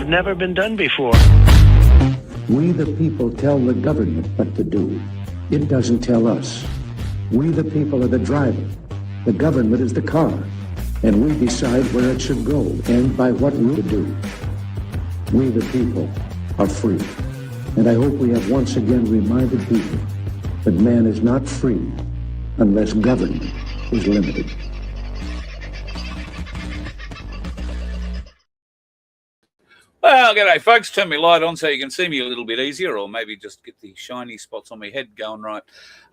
had never been done before. We the people tell the government what to do. It doesn't tell us. We the people are the driver. The government is the car. And we decide where it should go and by what route to do. We the people are free. And I hope we have once again reminded people that man is not free unless government is limited. Well, g'day, folks. Turn my light on so you can see me a little bit easier, or maybe just get the shiny spots on my head going right.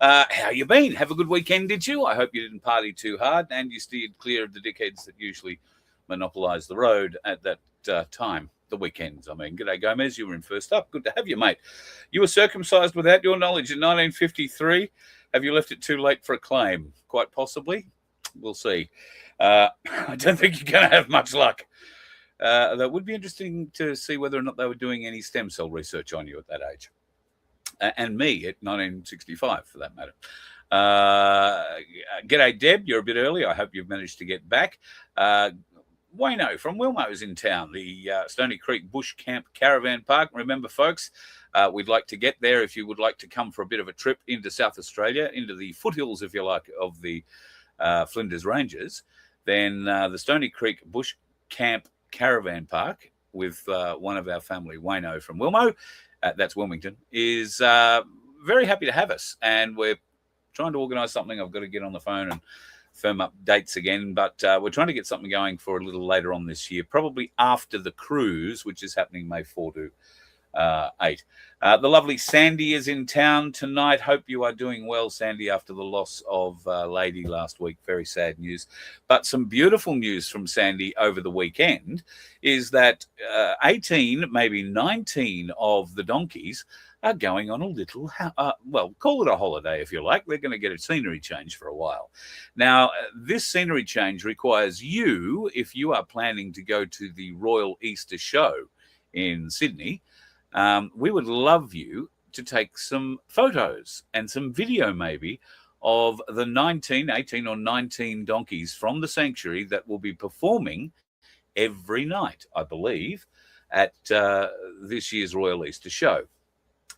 How you been? Have a good weekend, did you? I hope you didn't party too hard and you steered clear of the dickheads that usually monopolise the road at that time. The weekends, I mean. G'day, Gomez. You were in first up. Good to have you, mate. You were circumcised without your knowledge in 1953. Have you left it too late for a claim? Quite possibly. We'll see. I don't think you're going to have much luck. That would be interesting to see whether or not they were doing any stem cell research on you at that age. And me at 1965, for that matter. G'day, Deb. You're a bit early. I hope you've managed to get back. Wayno from Wilmo's in town, the Stony Creek Bush Camp Caravan Park. Remember, folks, we'd like to get there if you would like to come for a bit of a trip into South Australia, into the foothills, if you like, of the Flinders Ranges. Then the Stony Creek Bush Camp Caravan Park with one of our family, Wayno from Wilmo, that's Wilmington, is very happy to have us. And we're trying to organise something. I've got to get on the phone and firm up dates again, but we're trying to get something going for a little later on this year, probably after the cruise, which is happening May 4 to 8. The lovely Sandy is in town tonight. Hope you are doing well, Sandy, after the loss of Lady last week. Very sad news. But some beautiful news from Sandy over the weekend is that 18, maybe 19 of the donkeys are going on a little, well, call it a holiday if you like. They're going to get a scenery change for a while. Now, this scenery change requires you, if you are planning to go to the Royal Easter Show in Sydney, we would love you to take some photos and some video maybe of the 18 or 19 donkeys from the Sanctuary that will be performing every night, I believe, at this year's Royal Easter Show.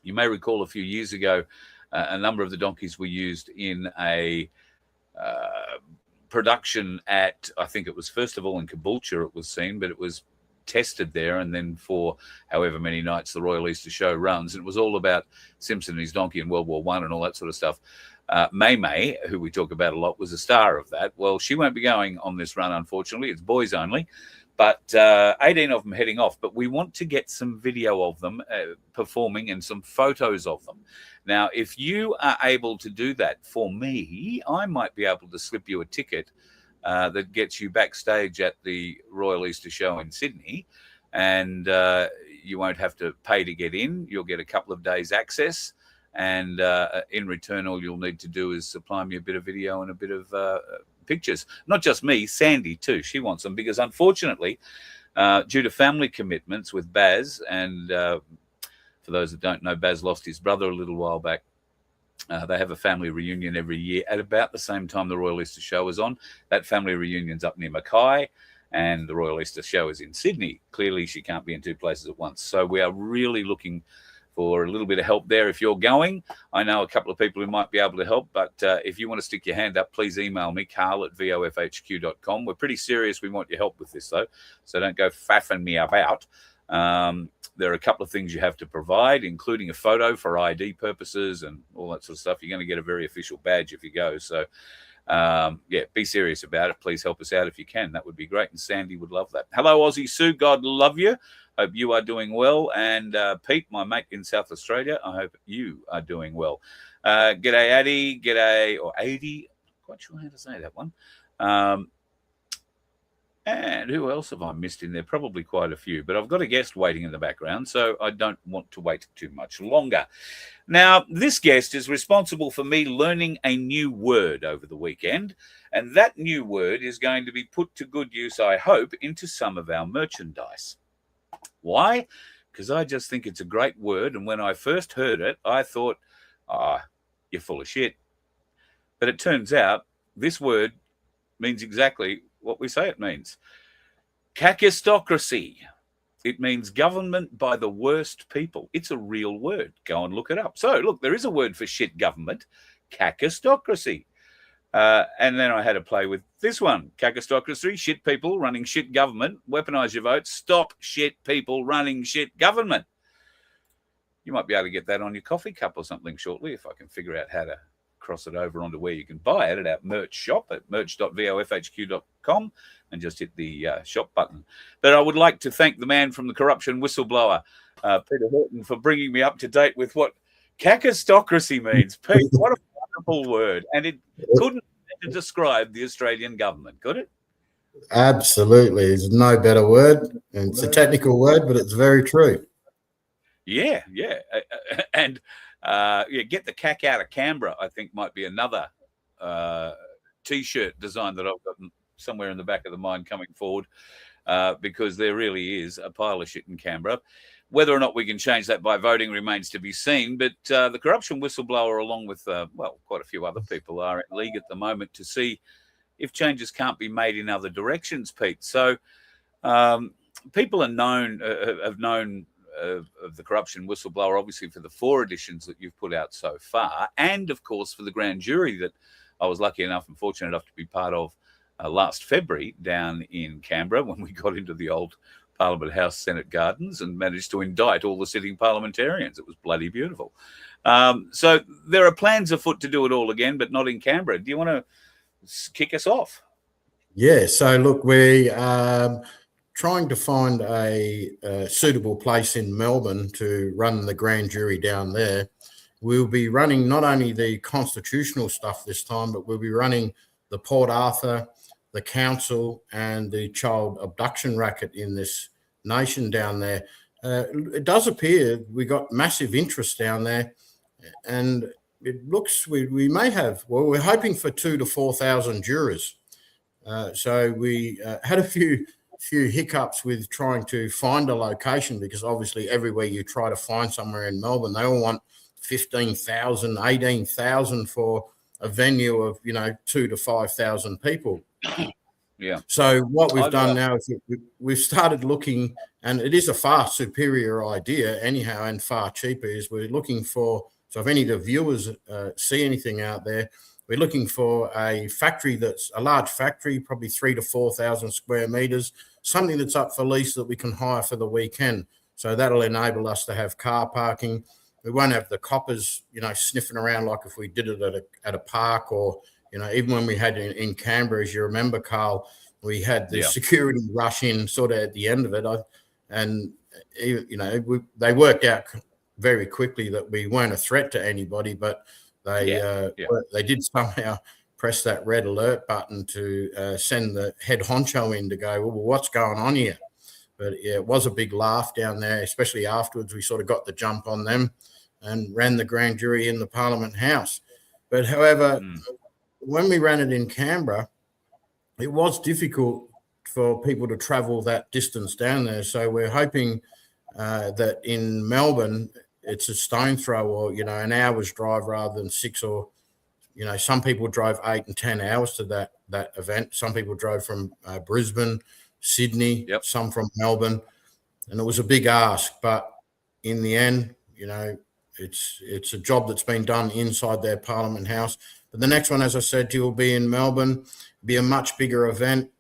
You may recall a few years ago, a number of the donkeys were used in a production at, I think it was first of all in Caboolture it was seen, but it was tested there, and then for however many nights the Royal Easter Show runs. It was all about Simpson and his donkey in World War I and all that sort of stuff. May, who we talk about a lot, was a star of that. Well, she won't be going on this run, unfortunately. It's boys only. But 18 of them heading off. But we want to get some video of them performing and some photos of them. Now, if you are able to do that for me, I might be able to slip you a ticket that gets you backstage at the Royal Easter Show in Sydney. And you won't have to pay to get in. You'll get a couple of days access. And in return, all you'll need to do is supply me a bit of video and a bit of pictures. Not just me, Sandy too. She wants them because, unfortunately, due to family commitments with Baz, and for those that don't know, Baz lost his brother a little while back. They have a family reunion every year at about the same time the Royal Easter Show is on. That family reunion's up near Mackay, and the Royal Easter Show is in Sydney. Clearly, she can't be in two places at once. So we are really looking for a little bit of help there if you're going. I know a couple of people who might be able to help, but if you want to stick your hand up, please email me, carl@vofhq.com. We're pretty serious. We want your help with this, though, so don't go faffing me about. There are a couple of things you have to provide, including a photo for ID purposes and all that sort of stuff. You're going to get a very official badge if you go. So, yeah, be serious about it. Please help us out if you can. That would be great, and Sandy would love that. Hello, Aussie Sue. God love you. Hope you are doing well. And Pete, my mate in South Australia, I hope you are doing well. G'day, Addy. G'day, or Adi. Quite sure how to say that one. And who else have I missed in there? Probably quite a few. But I've got a guest waiting in the background, so I don't want to wait too much longer. Now, this guest is responsible for me learning a new word over the weekend. And that new word is going to be put to good use, I hope, into some of our merchandise. Why? Because I just think it's a great word. And when I first heard it, I thought, you're full of shit. But it turns out this word means exactly what we say it means. Kakistocracy It means government by the worst people. It's a real word. Go and look it up. So, look, there is a word for shit government, kakistocracy. And then I had to play with this one, kakistocracy, shit people running shit government, weaponize your vote, stop shit people running shit government. You might be able to get that on your coffee cup or something shortly if I can figure out how to cross it over onto where you can buy it at our merch shop at merch.vofhq.com and just hit the shop button. But I would like to thank the man from the corruption whistleblower, Peter Horton, for bringing me up to date with what kakistocracy means. Pete, what a wonderful word. And it couldn't describe the Australian government, could it? Absolutely. There's no better word. And it's a technical word, but it's very true. Yeah. And get the cack out of Canberra, I think, might be another T-shirt design that I've got somewhere in the back of the mind coming forward, because there really is a pile of shit in Canberra. Whether or not we can change that by voting remains to be seen, but the corruption whistleblower, along with, quite a few other people, are at league at the moment to see if changes can't be made in other directions, Pete. So people have known of the corruption whistleblower, obviously, for the 4 editions that you've put out so far, and, of course, for the grand jury that I was lucky enough and fortunate enough to be part of last February down in Canberra when we got into the old Parliament House Senate Gardens and managed to indict all the sitting parliamentarians. It was bloody beautiful. So there are plans afoot to do it all again, but not in Canberra. Do you want to kick us off? Yeah, so look, we're trying to find a suitable place in Melbourne to run the grand jury down there. We'll be running not only the constitutional stuff this time, but we'll be running the Port Arthur, the council, and the child abduction racket in this nation down there. It does appear we got massive interest down there, and it looks we may have, well, we're hoping for 2,000 to 4,000 jurors. So we had a few hiccups with trying to find a location, because obviously everywhere you try to find somewhere in Melbourne, they all want 15,000, 18,000 for a venue of 2,000 to 5,000 people. Yeah. So what we've done now is we've started looking, and it is a far superior idea anyhow, and far cheaper. Is we're looking for, so if any of the viewers see anything out there, we're looking for a factory that's a large factory, probably 3,000 to 4,000 square meters, something that's up for lease that we can hire for the weekend. So that'll enable us to have car parking. We won't have the coppers, sniffing around like if we did it at a park, or, even when we had in Canberra, as you remember, Carl, we had the security rush in sort of at the end of it. They worked out very quickly that we weren't a threat to anybody, but they did somehow press that red alert button to send the head honcho in to go, well, what's going on here? But it was a big laugh down there, especially afterwards. We sort of got the jump on them and ran the grand jury in the Parliament House. But however, when we ran it in Canberra, it was difficult for people to travel that distance down there. So we're hoping that in Melbourne, it's a stone throw, or, an hour's drive rather than 6, or, some people drove 8 and 10 hours to that event. Some people drove from Brisbane, Sydney, some from Melbourne, and it was a big ask. But in the end, it's a job that's been done inside their Parliament House. But the next one, as I said to you, will be in Melbourne, be a much bigger event.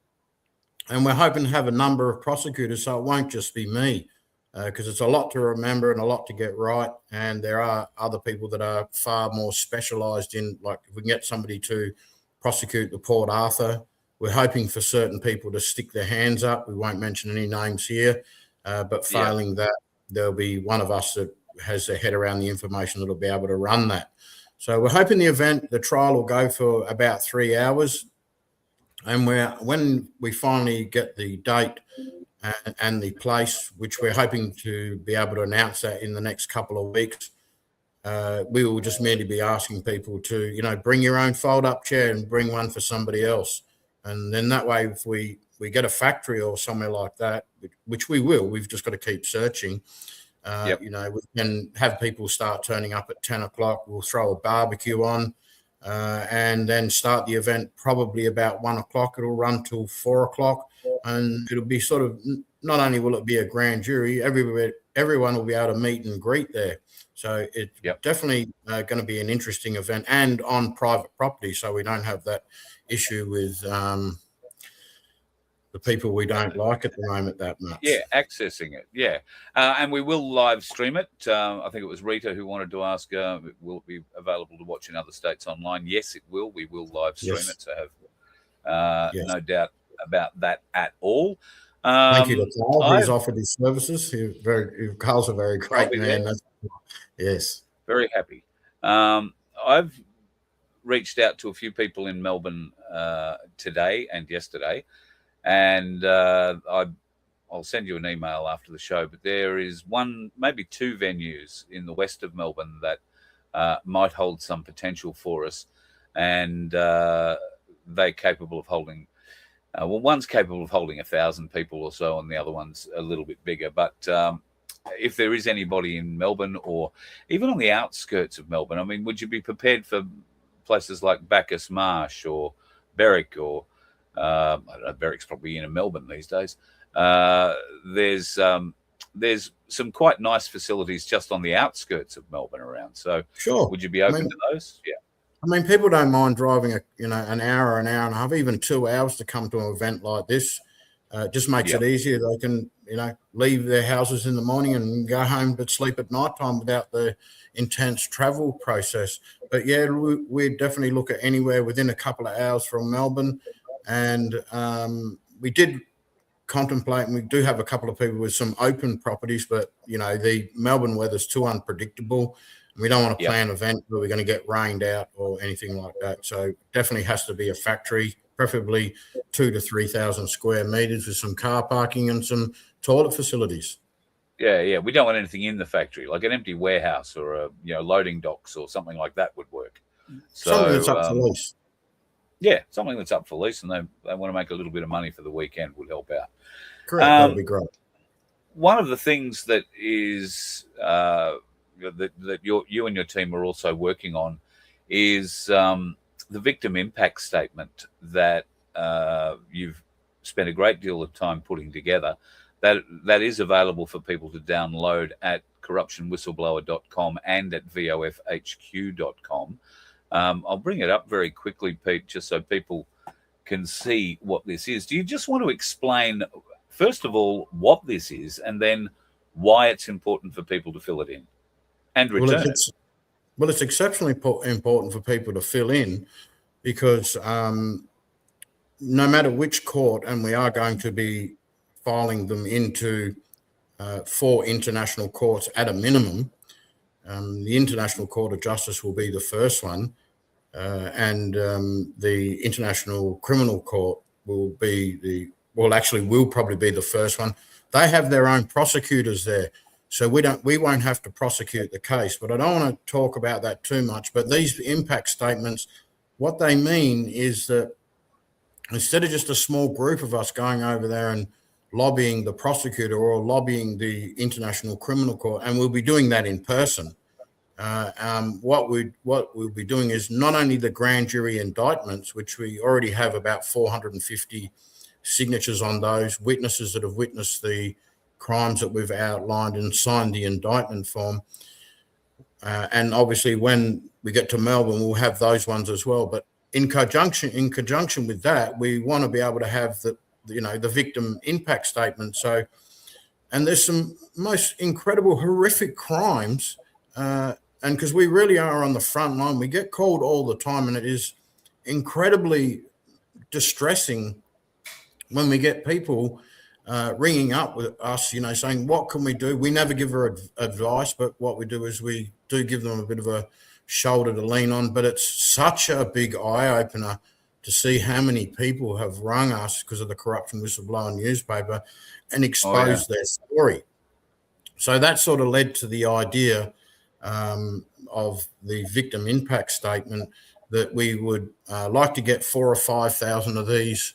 And we're hoping to have a number of prosecutors, so it won't just be me, because it's a lot to remember and a lot to get right. And there are other people that are far more specialised in, like if we can get somebody to prosecute the Port Arthur, we're hoping for certain people to stick their hands up. We won't mention any names here, but failing that, there'll be one of us that has their head around the information that'll be able to run that. So we're hoping the trial will go for about 3 hours. And when we finally get the date and the place, which we're hoping to be able to announce that in the next couple of weeks, we will just merely be asking people to, bring your own fold-up chair and bring one for somebody else. And then that way, if we get a factory or somewhere like that, which we will, we've just got to keep searching. We can have people start turning up at 10 o'clock. We'll throw a barbecue on. and then start the event probably about 1 o'clock. It'll run till 4 o'clock, and it'll be sort of, not only will it be a grand jury, everyone will be able to meet and greet there. So it's definitely going to be an interesting event, and on private property, so we don't have that issue with the people we don't like at the moment that much. Yeah, accessing it. Yeah. And we will live stream it. I think it was Rita who wanted to ask, will it be available to watch in other states online? Yes, it will. We will live stream it. So have no doubt about that at all. Thank you to Carl, who's offered his services. Carl's a very great man. Yes. Very happy. I've reached out to a few people in Melbourne today and yesterday. And I'll send you an email after the show, but there is one, maybe two venues in the west of Melbourne that might hold some potential for us. And they're capable of holding, one's capable of holding 1,000 people or so, and the other one's a little bit bigger. But if there is anybody in Melbourne or even on the outskirts of Melbourne, I mean, would you be prepared for places like Bacchus Marsh or Berwick or I don't know, Berwick's probably in Melbourne these days. There's some quite nice facilities just on the outskirts of Melbourne around. So sure, would you be open to those? Yeah. I mean, people don't mind driving an hour and a half, even 2 hours to come to an event like this. Just makes it easier. They can, leave their houses in the morning and go home but sleep at night time without the intense travel process. But yeah, we definitely look at anywhere within a couple of hours from Melbourne. And we did contemplate, and we do have a couple of people with some open properties, but, the Melbourne weather's too unpredictable. And we don't want to plan an event where we're going to get rained out or anything like that. So definitely has to be a factory, preferably 2,000 to 3,000 square meters with some car parking and some toilet facilities. Yeah. We don't want anything in the factory, like an empty warehouse or a loading docks or something like that would work. So, something that's up for lease. Yeah, something that's up for lease, and they want to make a little bit of money for the weekend would help out. Correct, that'd be great. One of the things that is that you and your team are also working on is the victim impact statement that you've spent a great deal of time putting together. That is available for people to download at corruptionwhistleblower.com and at vofhq.com. I'll bring it up very quickly, Pete, just so people can see what this is. Do you just want to explain, first of all, what this is, and then why it's important for people to fill it in and return it? Well, it's exceptionally important for people to fill in because no matter which court, and we are going to be filing them into 4 international courts at a minimum. The International Court of Justice will be the first one, and the International Criminal Court will probably be the first one. They have their own prosecutors there, so we won't have to prosecute the case. But I don't want to talk about that too much. But these impact statements, what they mean is that instead of just a small group of us going over there and lobbying the prosecutor or lobbying the International Criminal Court, and we'll be doing that in person. What we'll be doing is not only the grand jury indictments, which we already have about 450 signatures on those, witnesses that have witnessed the crimes that we've outlined and signed the indictment form. And obviously when we get to Melbourne, we'll have those ones as well. But in conjunction with that, we want to be able to have the victim impact statement. So, and there's some most incredible, horrific crimes, and because we really are on the front line, we get called all the time, and it is incredibly distressing when we get people ringing up with us, saying, what can we do? We never give her advice, but what we do is we do give them a bit of a shoulder to lean on. But it's such a big eye-opener to see how many people have rung us because of the Corruption Whistleblower newspaper and exposed their story. So that sort of led to the idea of the victim impact statement, that we would like to get 4,000 or 5,000 of these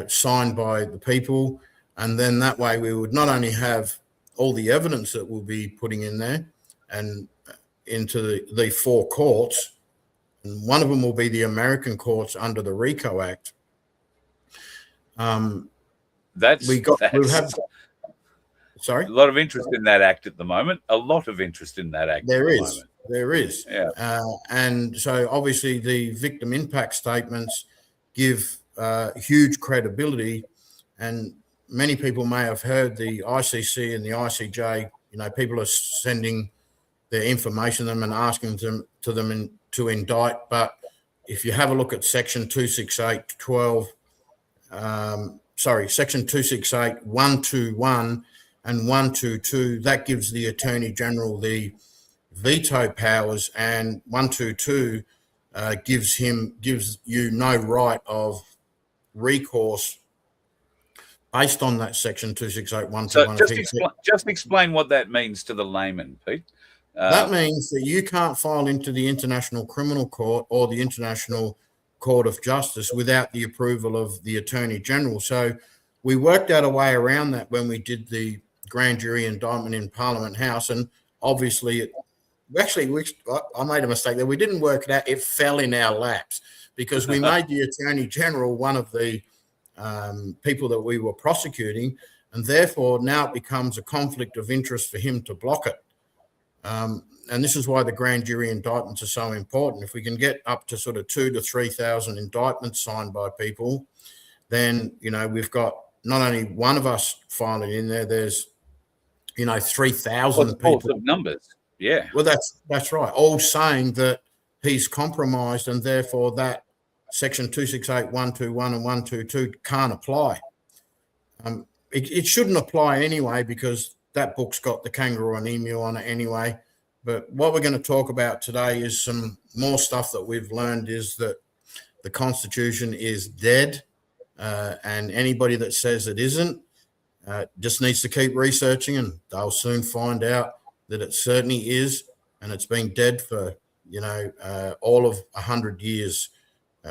signed by the people. And then that way we would not only have all the evidence that we'll be putting in there and into the 4 courts, one of them will be the American courts under the RICO Act. Sorry? A lot of interest in that act at the moment. A lot of interest in that act There at the is. moment. There is. Yeah. And so obviously the victim impact statements give huge credibility, and many people may have heard the ICC and the ICJ, people are sending their information to them and asking them to indict. But if you have a look at section 268.12, section 268, 121 and 122, that gives the Attorney General the veto powers, and 122 gives you no right of recourse based on that section 268, 121. So just explain what that means to the layman, Pete. That means that you can't file into the International Criminal Court or the International Court of Justice without the approval of the Attorney General. So we worked out a way around that when we did the grand jury indictment in Parliament House, and obviously I made a mistake there. We didn't work it out. It fell in our laps because we made the Attorney General one of the people that we were prosecuting, and therefore now it becomes a conflict of interest for him to block it. And this is why the grand jury indictments are so important. If we can get up to sort of 2,000 to 3,000 indictments signed by people, then, we've got not only one of us filing in there, there's, 3,000 people. Of numbers. Yeah. Well, that's right. All saying that he's compromised, and therefore that section 268, 121 and 122 can't apply. It shouldn't apply anyway, because that book's got the kangaroo and emu on it anyway. But what we're going to talk about today is some more stuff that we've learned, is that the Constitution is dead, and anybody that says it isn't just needs to keep researching, and they'll soon find out that it certainly is, and it's been dead for, all of 100 years,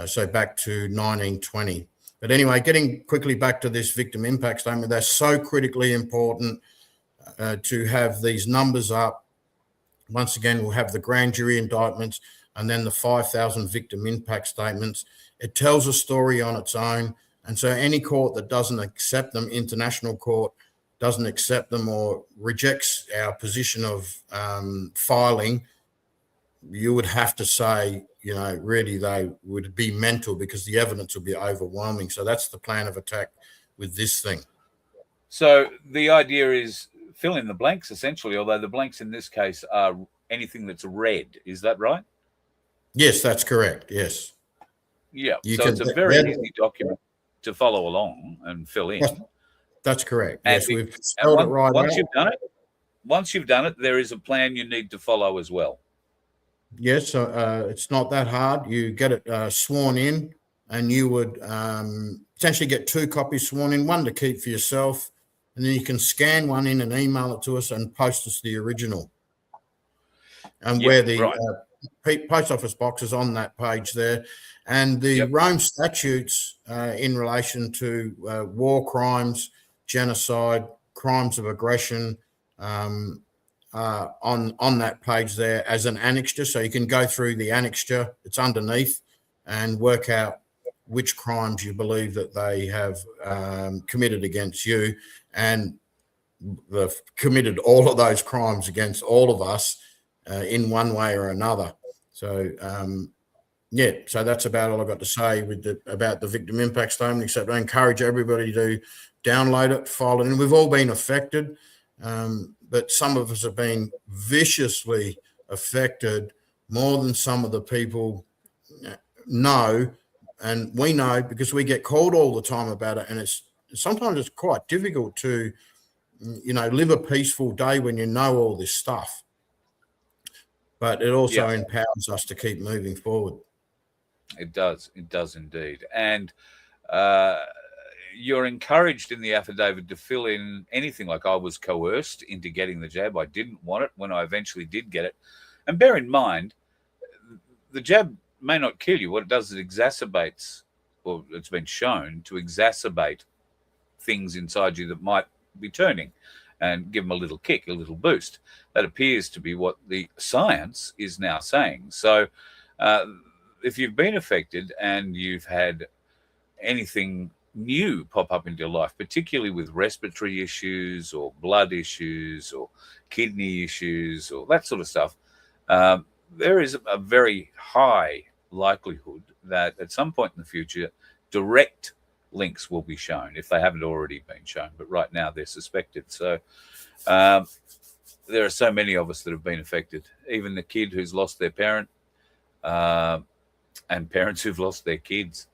so back to 1920. But anyway, getting quickly back to this victim impact statement, that's so critically important to have these numbers up. Once again, we'll have the grand jury indictments and then the 5,000 victim impact statements. It tells a story on its own. And so any court that doesn't accept them, international court doesn't accept them or rejects our position of filing, you would have to say, really they would be mental, because the evidence would be overwhelming. So that's the plan of attack with this thing. So the idea is fill in the blanks, essentially, although the blanks in this case are anything that's red. Is that right? Yes, that's correct. Yes. Yeah. It's a very easy document to follow along and fill in. That's correct. And yes, we've spelled it right out. Once you've done it, there is a plan you need to follow as well. Yes, it's not that hard. You get it sworn in, and you would essentially get 2 copies sworn in, one to keep for yourself, and then you can scan one in and email it to us and post us the original. And where the post office box is on that page there. And the Rome statutes in relation to war crimes, genocide, crimes of aggression, on that page there as an annexure. So you can go through the annexure, it's underneath, and work out which crimes you believe that they have committed against you. And they've committed all of those crimes against all of us in one way or another. So, so that's about all I've got to say about the victim impact statement, except I encourage everybody to download it, file it in. We've all been affected, but some of us have been viciously affected more than some of the people know. And we know because we get called all the time about it. And sometimes it's quite difficult to, live a peaceful day when you know all this stuff. But it also empowers us to keep moving forward. It does indeed. And you're encouraged in the affidavit to fill in anything like, I was coerced into getting the jab. I didn't want it when I eventually did get it. And bear in mind, the jab may not kill you. What it does is it exacerbates, or it's been shown to exacerbate things inside you that might be turning and give them a little kick, a little boost. That appears to be what the science is now saying. So if you've been affected and you've had anything new pop up into your life, particularly with respiratory issues or blood issues or kidney issues or that sort of stuff, there is a very high likelihood that at some point in the future, direct links will be shown if they haven't already been shown. But right now they're suspected. So there are so many of us that have been affected, even the kid who's lost their parent and parents who've lost their kids.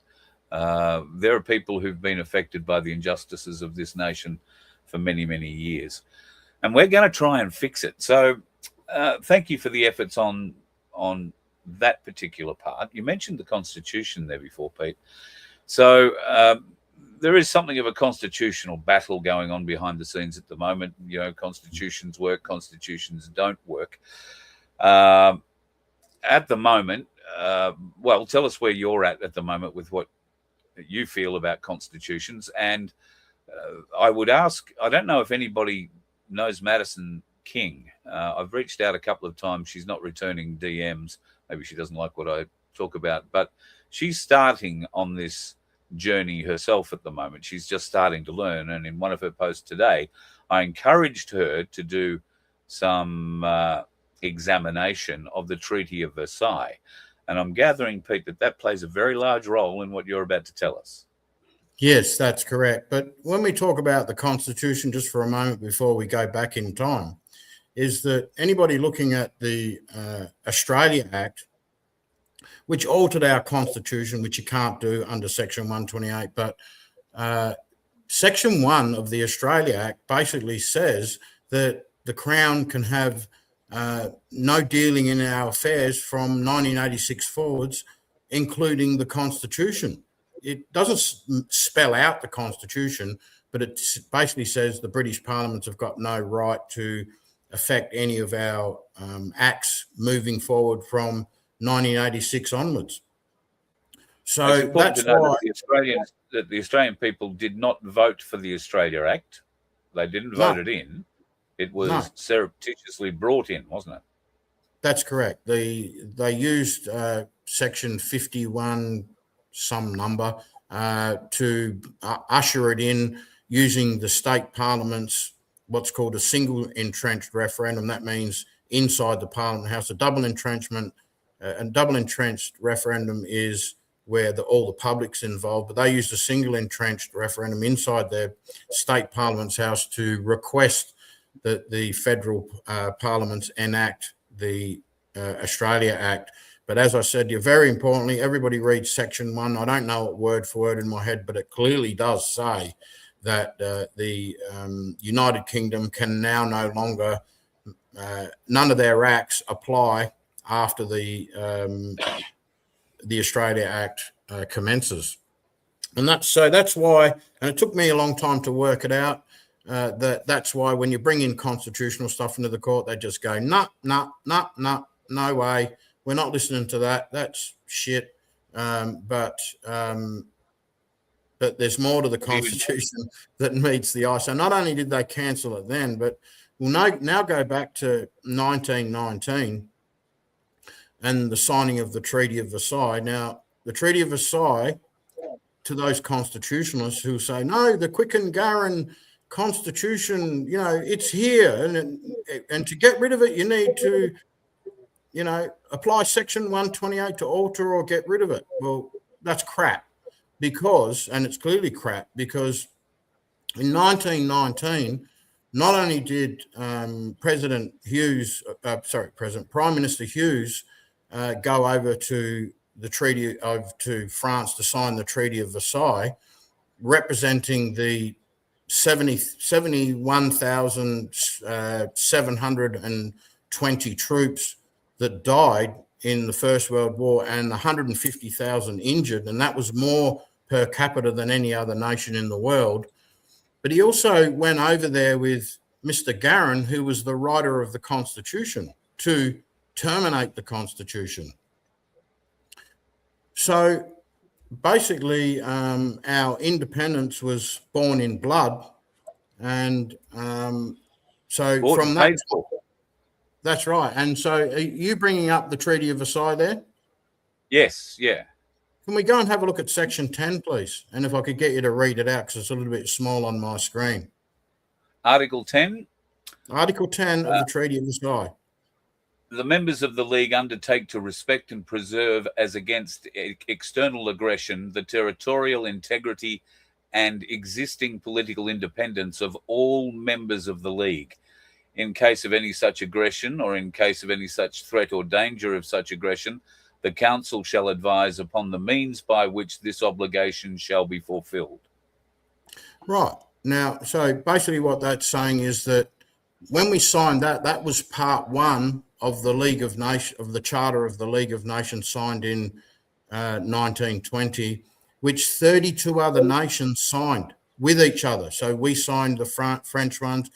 There are people who've been affected by the injustices of this nation for many, many years. And we're going to try and fix it. So thank you for the efforts on that particular part. You mentioned the Constitution there before, Pete. So there is something of a constitutional battle going on behind the scenes at the moment. You know, constitutions work, constitutions don't work. At the moment, well, tell us where you're at the moment with what you feel about constitutions. And I would ask, I don't know if anybody knows Madison King. I've reached out a couple of times. She's not returning DMs. Maybe she doesn't like what I talk about, but she's starting on this journey herself at the moment. She's just starting to learn. And in one of her posts today, I encouraged her to do some examination of the Treaty of Versailles. And I'm gathering, Pete, that plays a very large role in what you're about to tell us. Yes, that's correct. But when we talk about the Constitution, just for a moment before we go back in time, is that anybody looking at the Australia Act, which altered our Constitution, which you can't do under Section 128, but Section 1 of the Australia Act basically says that the Crown can have no dealing in our affairs from 1986 forwards, including the Constitution. It doesn't spell out the Constitution, but it basically says the British Parliaments have got no right to affect any of our acts moving forward from 1986 onwards. So that's why the Australian people did not vote for the Australia Act. They didn't vote it in. It was surreptitiously brought in, wasn't it? That's correct. They used Section 51, some number, to usher it in using the state parliaments, what's called a single entrenched referendum. That means inside the Parliament House, a double entrenchment. And double entrenched referendum is where all the public's involved, but they used a single entrenched referendum inside their state Parliament's house to request that the federal parliaments enact the Australia Act. But as I said, very importantly, everybody reads Section 1. I don't know it word for word in my head, but it clearly does say that the United Kingdom can now no longer, none of their acts apply after the Australia Act commences. And that's why, and it took me a long time to work it out, that's why when you bring in constitutional stuff into the court, they just go, no way, we're not listening to that. That's shit. But there's more to the Constitution that meets the eye. So not only did they cancel it then, but we'll now go back to 1919 and the signing of the Treaty of Versailles. Now, the Treaty of Versailles, to those constitutionalists who say, no, the Quicken-Garran Constitution, it's here. And to get rid of it, you need to, apply Section 128 to alter or get rid of it. Well, that's crap and it's clearly crap because in 1919, not only did Prime Minister Hughes go over to to France to sign the Treaty of Versailles, representing the 71,720 troops that died in the First World War and 150,000 injured, and that was more per capita than any other nation in the world. But he also went over there with Mr. Garran, who was the writer of the Constitution, to terminate the Constitution. So basically, our independence was born in blood. And so from that, that's right. And so are you bringing up the Treaty of Versailles there? Yes, yeah. Can we go and have a look at section 10, please? And if I could get you to read it out, because it's a little bit small on my screen. Article 10. Article 10 of the Treaty of Versailles. The members of the League undertake to respect and preserve as against external aggression the territorial integrity and existing political independence of all members of the League. In case of any such aggression or in case of any such threat or danger of such aggression, the Council shall advise upon the means by which this obligation shall be fulfilled. Right. Now, so basically what that's saying is that when we signed that, that was part one of the League of Nations, of the Charter of the League of Nations signed in 1920, which 32 other nations signed with each other. So we signed the French ones,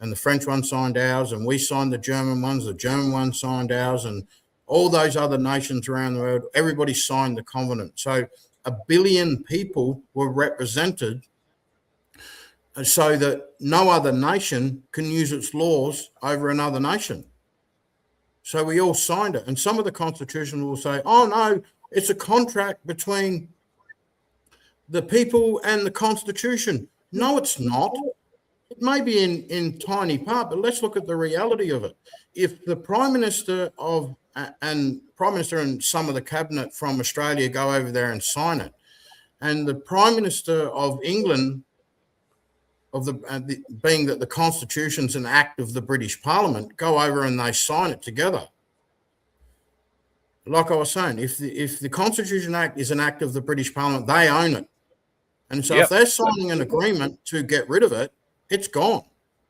and the French one signed ours, and we signed the German one signed ours, and all those other nations around the world, everybody signed the covenant. So 1 billion people were represented so that no other nation can use its laws over another nation. So we all signed it. And some of the constitution will say, oh, no, it's a contract between the people and the constitution. No, it's not. It may be in tiny part, but let's look at the reality of it. If the Prime Minister and some of the cabinet from Australia go over there and sign it, and the Prime Minister of England, being that the Constitution's an act of the British Parliament, go over and they sign it together. Like I was saying, if the Constitution Act is an act of the British Parliament, they own it. And so if they're signing an agreement to get rid of it, it's gone,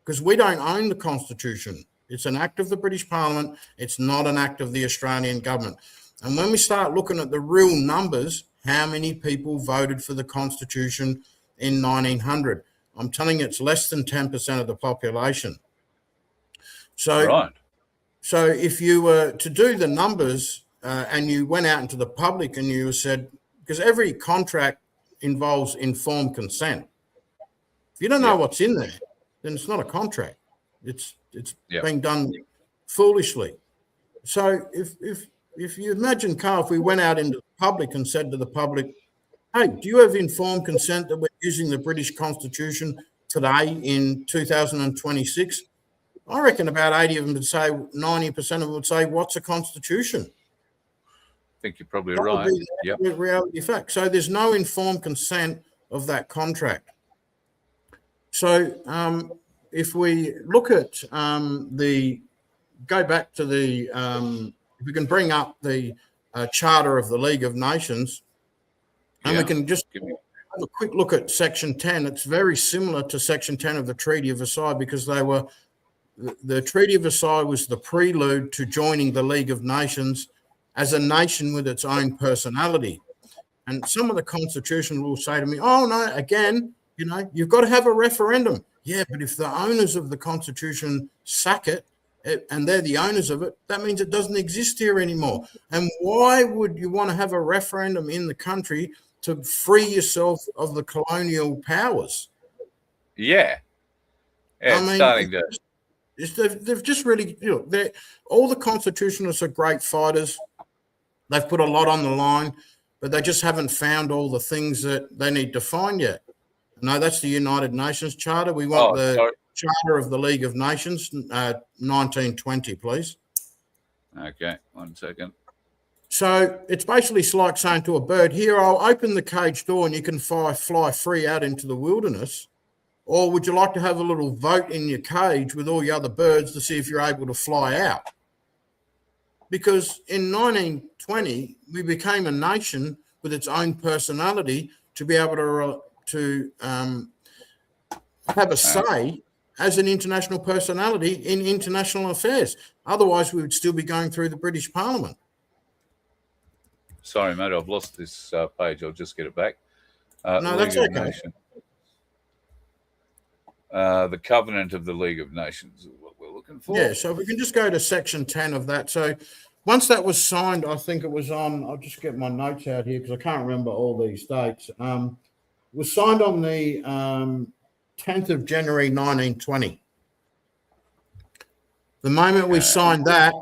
because we don't own the Constitution. It's an act of the British Parliament. It's not an act of the Australian government. And when we start looking at the real numbers, how many people voted for the Constitution in 1900? I'm telling you, it's less than 10% of the population. So, right. So if you were to do the numbers and you went out into the public and you said, because every contract involves informed consent. If you don't know what's in there, then it's not a contract. It's being done foolishly. So if you imagine, Carl, if we went out into the public and said to the public, hey, do you have informed consent that we're using the British Constitution today in 2026? I reckon about 80 of them would say, 90% of them would say, what's a constitution? I think you're probably right. Yeah. Reality fact. So there's no informed consent of that contract. So if we look at go back to if we can bring up the Charter of the League of Nations, and we can just have a quick look at Section 10. It's very similar to Section 10 of the Treaty of Versailles, because the Treaty of Versailles was the prelude to joining the League of Nations as a nation with its own personality. And some of the constitution will say to me, oh, no, again, you've got to have a referendum. Yeah, but if the owners of the Constitution sack it, and they're the owners of it, that means it doesn't exist here anymore. And why would you want to have a referendum in the country to free yourself of the colonial powers? Yeah. It's starting to... They've just really, all the constitutionalists are great fighters. They've put a lot on the line, but they just haven't found all the things that they need to find yet. No, that's the United Nations Charter. We want Charter of the League of Nations, 1920, please. Okay, 1 second. So it's basically like saying to a bird, here, I'll open the cage door and you can fly free out into the wilderness. Or would you like to have a little vote in your cage with all your other birds to see if you're able to fly out? Because in 1920, we became a nation with its own personality to be able to have a say as an international personality in international affairs. Otherwise, we would still be going through the British Parliament. Sorry, mate, I've lost this page. I'll just get it back. No, that's okay. The Covenant of the League of Nations is what we're looking for. Yeah, so if we can just go to Section 10 of that. So once that was signed, I think it was on, I'll just get my notes out here because I can't remember all these dates. It was signed on the 10th of January, 1920. The moment we signed that,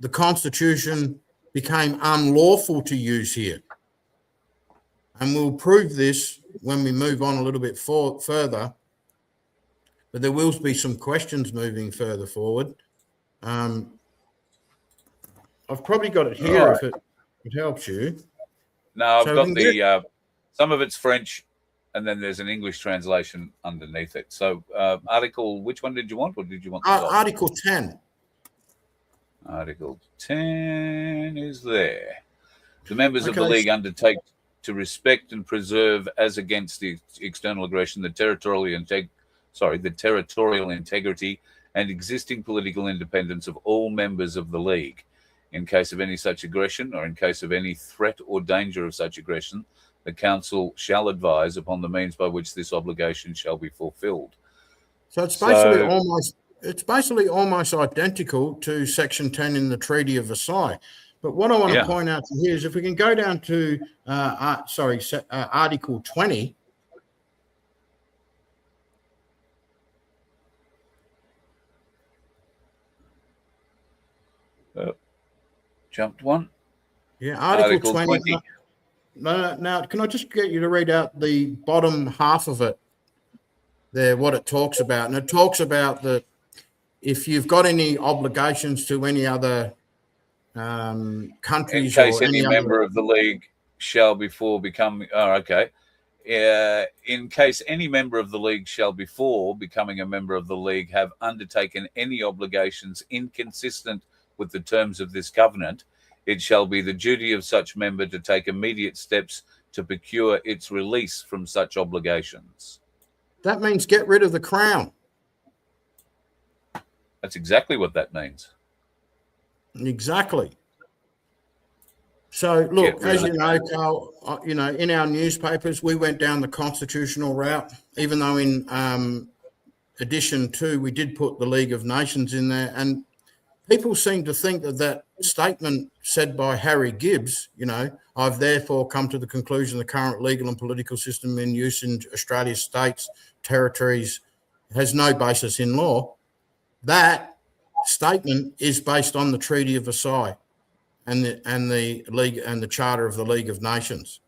the Constitution became unlawful to use here. And we'll prove this when we move on a little bit further. But there will be some questions moving further forward. I've probably got it here if it helps you. No, I've got the some of it's French, and then there's an English translation underneath it. So article, which one did you want, or did you want Article 10? Article 10 is there. The members of the League undertake to respect and preserve, as against the external aggression, the territorial integrity and existing political independence of all members of the League. In case of any such aggression, or in case of any threat or danger of such aggression, the Council shall advise upon the means by which this obligation shall be fulfilled. So it's basically almost identical to Section 10 in the Treaty of Versailles. But what I want to point out here is, if we can go down to Article 20. Jumped one. Yeah, Article 20. Now, can I just get you to read out the bottom half of it there, what it talks about? And it talks about that if you've got any obligations to any other countries, in case any member of the League shall before become in case any member of the League shall before becoming a member of the League have undertaken any obligations inconsistent with the terms of this covenant, it shall be the duty of such member to take immediate steps to procure its release from such obligations. That means get rid of the Crown. That's exactly what that means. Exactly. So, look, as you know, Carl, in our newspapers, we went down the constitutional route, even though in edition 2, we did put the League of Nations in there. And people seem to think that statement said by Harry Gibbs, I've therefore come to the conclusion the current legal and political system in use in Australia's states, territories, has no basis in law. That statement is based on the Treaty of Versailles and the League and the Charter of the League of Nations.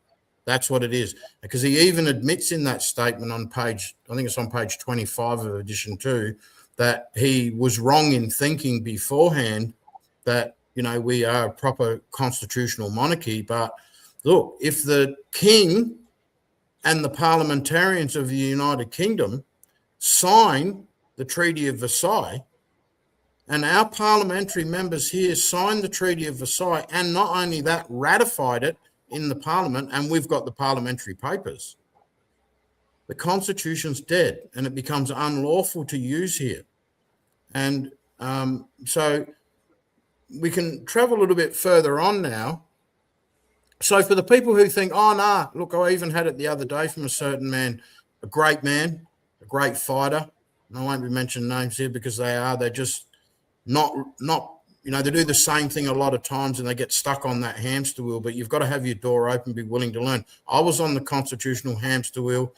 That's what it is. Because he even admits in that statement on page 25 of edition 2, that he was wrong in thinking beforehand that, we are a proper constitutional monarchy. But look, if the King and the parliamentarians of the United Kingdom sign the Treaty of Versailles, and our parliamentary members here signed the Treaty of Versailles, and not only that, ratified it in the Parliament, and we've got the parliamentary papers, the Constitution's dead and it becomes unlawful to use here. And so we can travel a little bit further on now. So for the people who think, look, I even had it the other day from a certain man, a great fighter. And I won't be mentioning names here because they're just not, they do the same thing a lot of times and they get stuck on that hamster wheel, but you've got to have your door open, be willing to learn. I was on the constitutional hamster wheel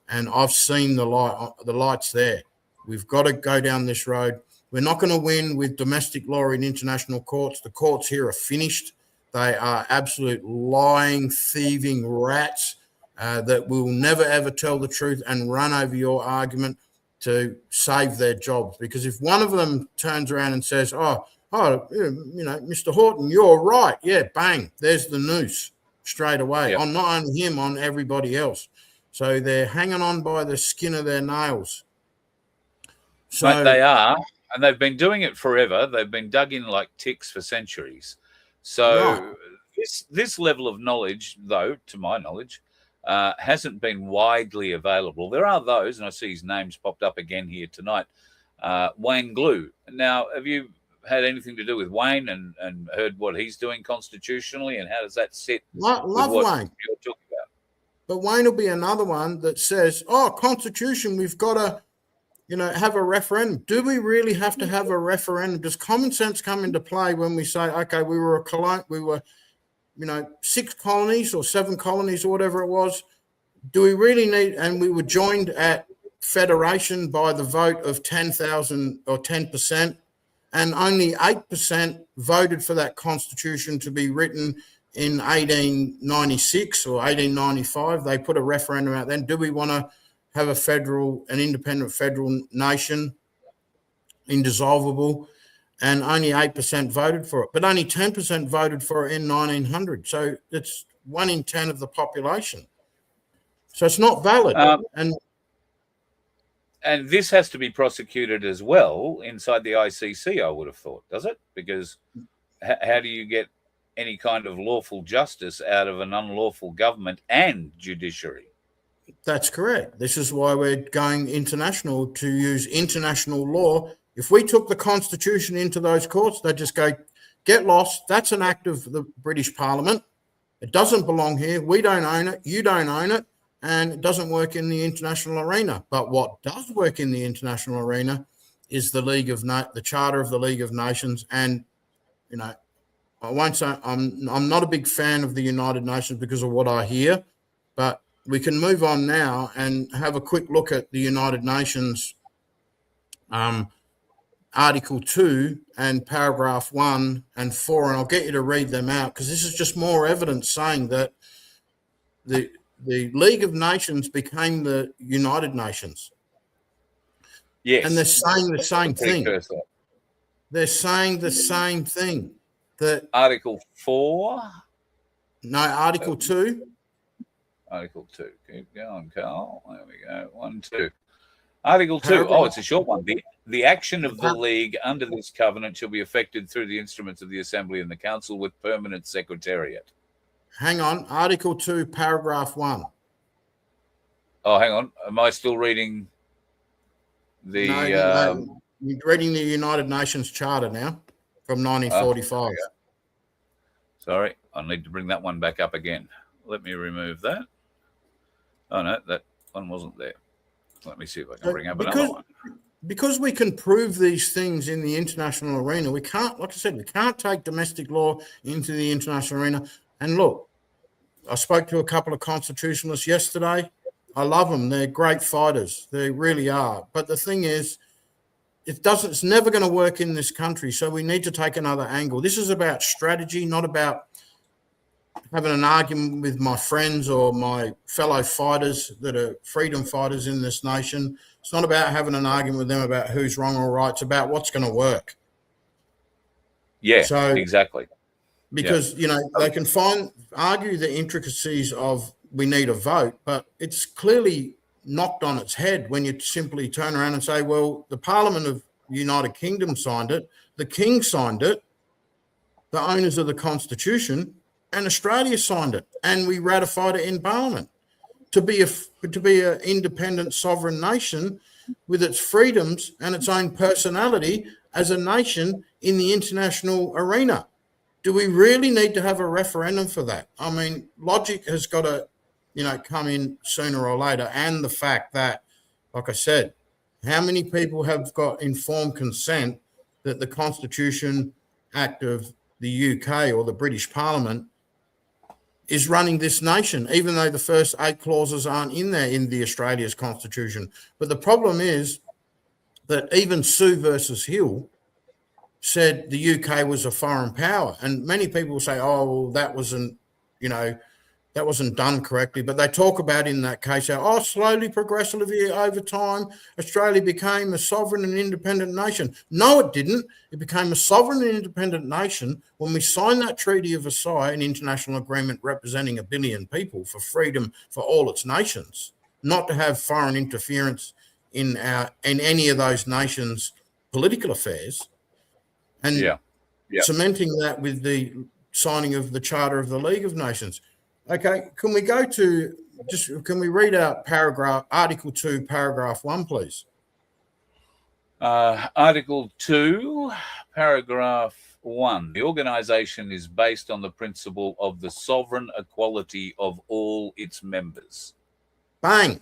and I've seen the lights there. We've got to go down this road. We're not going to win with domestic law in international courts. The courts here are finished. They are absolute lying, thieving rats that will never, ever tell the truth and run over your argument to save their jobs. Because if one of them turns around and says, Mr. Horton, you're right. Yeah, bang, there's the noose straight away. On not only him, on everybody else. So they're hanging on by the skin of their nails. So but they are, and they've been doing it forever. They've been dug in like ticks for centuries. So this level of knowledge, though, to my knowledge, hasn't been widely available. There are those, and I see his name's popped up again here tonight, Wayne Glue. Now, have you had anything to do with Wayne and heard what he's doing constitutionally, and how does that sit love with what Wayne you're talking about? But Wayne will be another one that says, constitution, we've got to have a referendum. Do we really have to have a referendum? Does common sense come into play when we say, okay, we were 6 colonies or 7 colonies or whatever it was? Do we really need, and we were joined at federation by the vote of 10,000 or 10%. and only 8% voted for that constitution to be written in 1896 or 1895. They put a referendum out then. Do we want to have an independent federal nation, indissoluble? And only 8% voted for it, but only 10% voted for it in 1900. So it's 1 in 10 of the population. So it's not valid. And this has to be prosecuted as well inside the ICC, I would have thought, does it? Because how do you get any kind of lawful justice out of an unlawful government and judiciary? That's correct. This is why we're going international, to use international law. If we took the Constitution into those courts, they'd just go, get lost. That's an act of the British Parliament. It doesn't belong here. We don't own it. You don't own it. And it doesn't work in the international arena. But what does work in the international arena is the Charter of the League of Nations. And, I won't say I'm not a big fan of the United Nations because of what I hear, but we can move on now and have a quick look at the United Nations Article 2 and paragraph 1 and 4, and I'll get you to read them out because this is just more evidence saying that the League of Nations became the United Nations. Yes. And they're saying the same thing. They're saying the same thing. That Article 4? No, Article 2. Article 2. Keep going, Carl. There we go. 1, 2. Article 2. Oh, it's a short one. The action of the League under this covenant shall be effected through the instruments of the Assembly and the Council with permanent secretariat. Hang on. Article 2, paragraph 1. Oh, hang on. Am I still reading the... No, you're reading the United Nations Charter now from 1945. Sorry, I'll need to bring that one back up again. Let me remove that. Oh, no, that one wasn't there. Let me see if I can bring up another one. Because we can prove these things in the international arena, we can't, like I said, we can't take domestic law into the international arena. And look, I spoke to a couple of constitutionalists yesterday. I love them. They're great fighters. They really are. But the thing is, it's never going to work in this country. So we need to take another angle. This is about strategy, not about having an argument with my friends or my fellow fighters that are freedom fighters in this nation. It's not about having an argument with them about who's wrong or right. It's about what's going to work. Yeah, so, exactly. Because, they can argue the intricacies of we need a vote, but it's clearly knocked on its head when you simply turn around and say, well, the Parliament of the United Kingdom signed it, the King signed it, the owners of the Constitution, and Australia signed it, and we ratified it in Parliament to be an independent sovereign nation with its freedoms and its own personality as a nation in the international arena. Do we really need to have a referendum for that? I mean, logic has got to, come in sooner or later. And the fact that, like I said, how many people have got informed consent that the Constitution Act of the UK or the British Parliament is running this nation, even though the first 8 clauses aren't in there in the Australia's Constitution. But the problem is that even Sue versus Hill said the UK was a foreign power. And many people say, oh, well, that wasn't done correctly. But they talk about in that case how, slowly, progressively, over time, Australia became a sovereign and independent nation. No, it didn't. It became a sovereign and independent nation when we signed that Treaty of Versailles, an international agreement representing 1 billion people for freedom for all its nations, not to have foreign interference in any of those nations' political affairs. And cementing that with the signing of the Charter of the League of Nations. Okay, can we read out Article 2, paragraph 1, please? Article 2, paragraph 1. The organisation is based on the principle of the sovereign equality of all its members. Bang,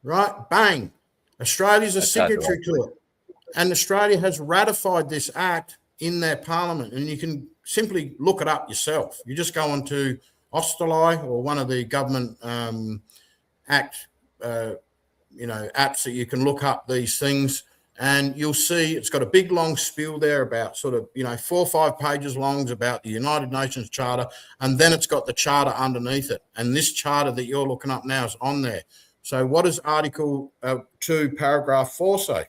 right? Bang. Australia's a signatory to it. And Australia has ratified this act in their parliament, and you can simply look it up yourself. You just go onto Austerlei or one of the government apps that you can look up these things, and you'll see it's got a big long spiel there about sort of, 4 or 5 pages long about the United Nations Charter, and then it's got the charter underneath it. And this charter that you're looking up now is on there. So what does Article 2, paragraph 4 say?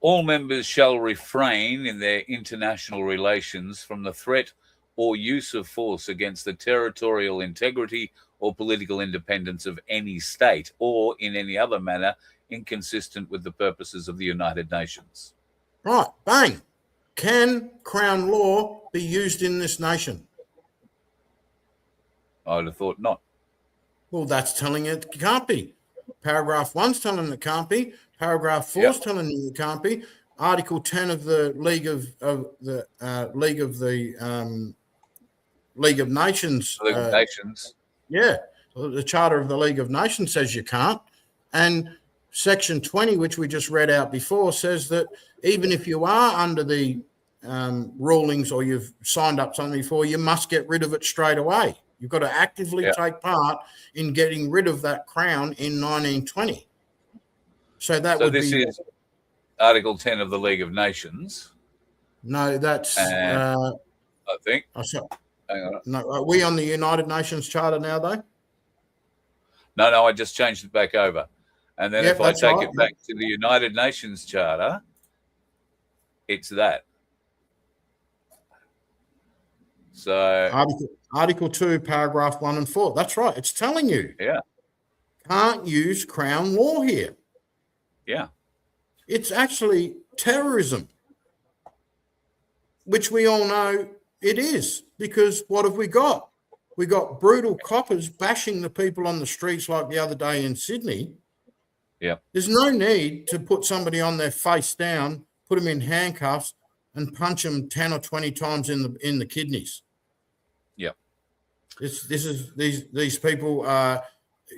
All members shall refrain in their international relations from the threat or use of force against the territorial integrity or political independence of any state, or in any other manner inconsistent with the purposes of the United Nations. Right, bang. Can Crown law be used in this nation? I would have thought not. Well, that's telling it can't be. Paragraph 1's telling it can't be. Paragraph 4's telling you it can't be. Article 10 of the League of Nations. League of Nations. Yeah, the Charter of the League of Nations says you can't, and Section 20, which we just read out before, says that even if you are under the rulings or you've signed up something before, you must get rid of it straight away. You've got to actively take part in getting rid of that crown in 1920. So this is Article 10 of the League of Nations. No, that's... I think. Hang on. No, are we on the United Nations Charter now, though? No, I just changed it back over. And then if I take it back to the United Nations Charter, it's that. So Article 2, paragraph 1 and 4. That's right. It's telling you. Yeah. Can't use Crown law here. Yeah. It's actually terrorism, which we all know it is, because what have we got? We got brutal coppers bashing the people on the streets like the other day in Sydney. Yeah. There's no need to put somebody on their face down, put them in handcuffs, and punch them 10 or 20 times in the kidneys. Yeah. These people are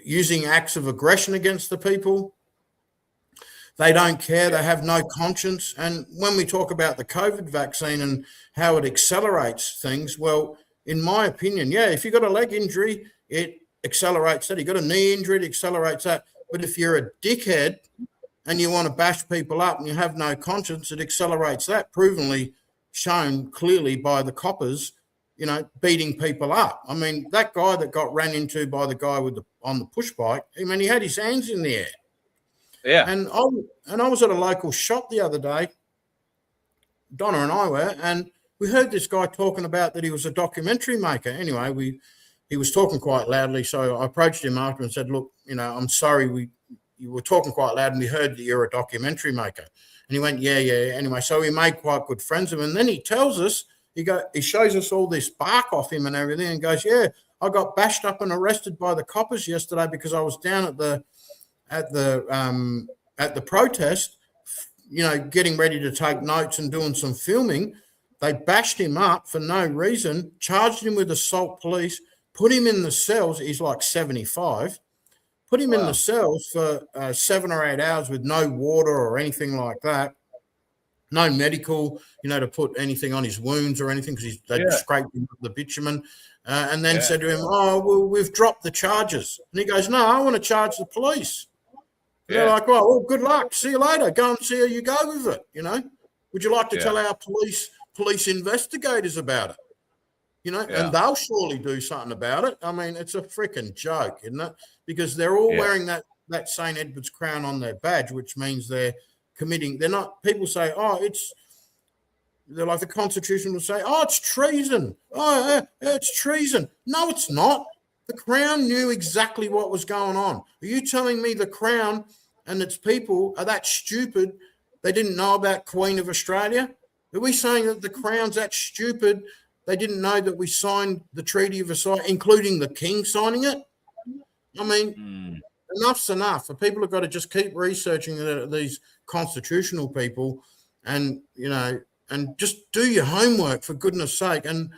using acts of aggression against the people. They don't care. They have no conscience. And when we talk about the COVID vaccine and how it accelerates things, well, in my opinion, if you've got a leg injury, it accelerates that. You've got a knee injury, it accelerates that. But if you're a dickhead and you want to bash people up and you have no conscience, it accelerates that, provenly shown clearly by the coppers, beating people up. I mean, that guy that got ran into by the guy on the push bike, he had his hands in the air. Yeah. And I was at a local shop the other day, Donna and I were, and we heard this guy talking about that he was a documentary maker. Anyway, he was talking quite loudly, so I approached him after and said, look, I'm sorry, you were talking quite loud and we heard that you're a documentary maker. And he went, yeah. Anyway, so we made quite good friends of him. And then he tells us, he shows us all this bark off him and everything and goes, yeah, I got bashed up and arrested by the coppers yesterday because I was down at the protest, getting ready to take notes and doing some filming. They bashed him up for no reason, charged him with assault police, put him in the cells. He's like 75. Put him in the cells for 7 or 8 hours with no water or anything like that. No medical, to put anything on his wounds or anything because they scraped him with the bitumen. And then said to him, oh, well, we've dropped the charges. And he goes, no, I want to charge the police. They're like, well, good luck. See you later. Go and see how you go with it, Would you like to tell our police investigators about it? And they'll surely do something about it. I mean, it's a freaking joke, isn't it? Because they're all wearing that St. Edward's crown on their badge, which means they're committing. They're not, people say, they're like the Constitution will say, it's treason. It's treason. No, it's not. The Crown knew exactly what was going on. Are you telling me the Crown and its people are that stupid they didn't know about Queen of Australia? Are we saying that the Crown's that stupid they didn't know that we signed the Treaty of Versailles, including the King signing it? I mean, enough's enough. The people have got to just keep researching these constitutional people and, and just do your homework, for goodness sake. And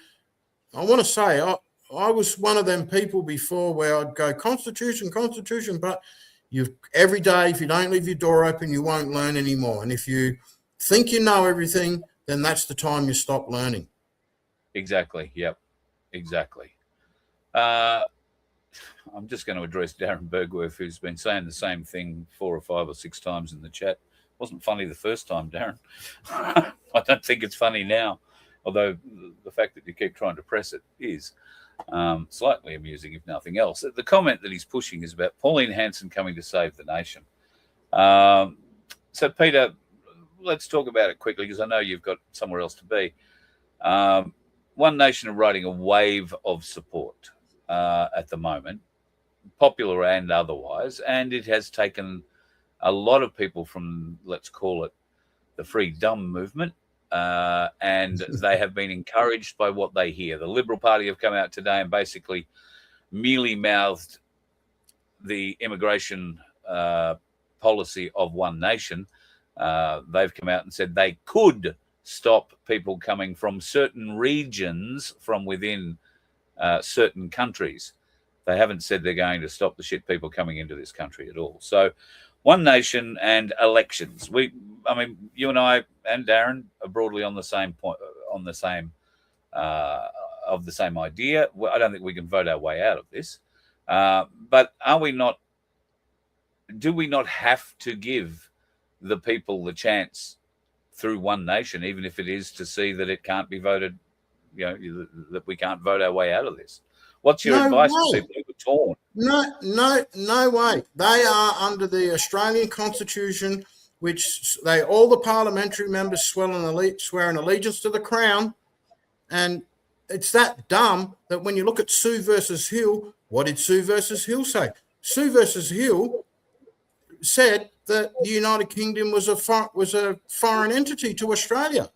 I want to say, I was one of them people before where I'd go, Constitution, but every day, if you don't leave your door open, you won't learn anymore. And if you think you know everything, then that's the time you stop learning. Exactly. Yep. Exactly. I'm just going to address Darren Bergworth, who's been saying the same thing 4 or 5 or 6 times in the chat Wasn't funny the first time, Darren. I don't think it's funny now, although the fact that you keep trying to press it is slightly amusing, if nothing else. The comment that he's pushing is about Pauline Hanson coming to save the nation. So, Peter, let's talk about it quickly because I know you've got somewhere else to be. One Nation are riding a wave of support at the moment, popular and otherwise, and it has taken a lot of people from, let's call it, the free dumb movement, and they have been encouraged by what they hear. The Liberal Party have come out today and basically mealy-mouthed the immigration policy of One Nation. They've come out and said they could stop people coming from certain regions from within certain countries. They haven't said they're going to stop the shit people coming into this country at all. So One Nation and elections. I mean, you and I and Darren are broadly on the same point, on the same of the same idea. I don't think we can vote our way out of this. But do we not have to give the people the chance through One Nation, even if it is to see that it can't be voted, that we can't vote our way out of this? What's your advice to people who are torn? No way. They are under the Australian Constitution, which all the parliamentary members swear an allegiance to the Crown. And it's that dumb that when you look at Sue versus Hill, what did Sue versus Hill say? Sue versus Hill said that the United Kingdom was a foreign entity to Australia.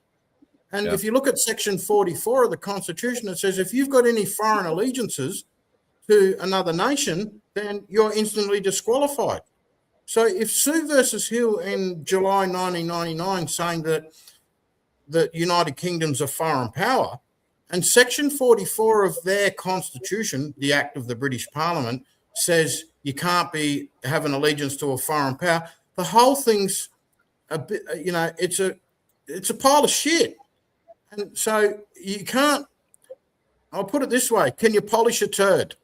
And if you look at Section 44 of the Constitution, it says if you've got any foreign allegiances to another nation, then you're instantly disqualified. So if Sue versus Hill in July 1999 saying that the United Kingdom's a foreign power, and Section 44 of their Constitution, the Act of the British Parliament, says you can't have an allegiance to a foreign power, the whole thing's a bit, it's a pile of shit. And so you can't, I'll put it this way, can you polish a turd?